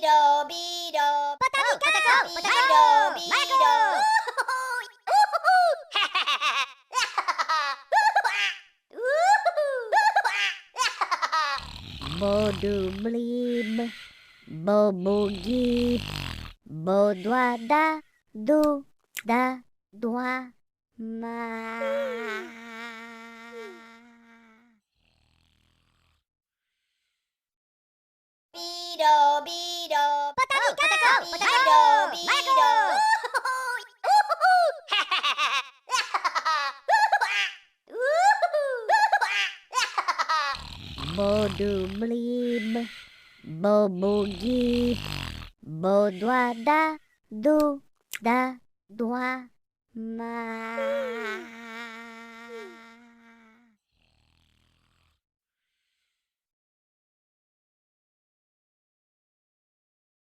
Biro, biro, Potato, biro, potato, biro. Bodu blim, bobo gip, bo doa da, do da, doa ma. Biro, biro, Potato, biro, biro. Bodu blim, bobo gip, bo doa da, do da, doa ma.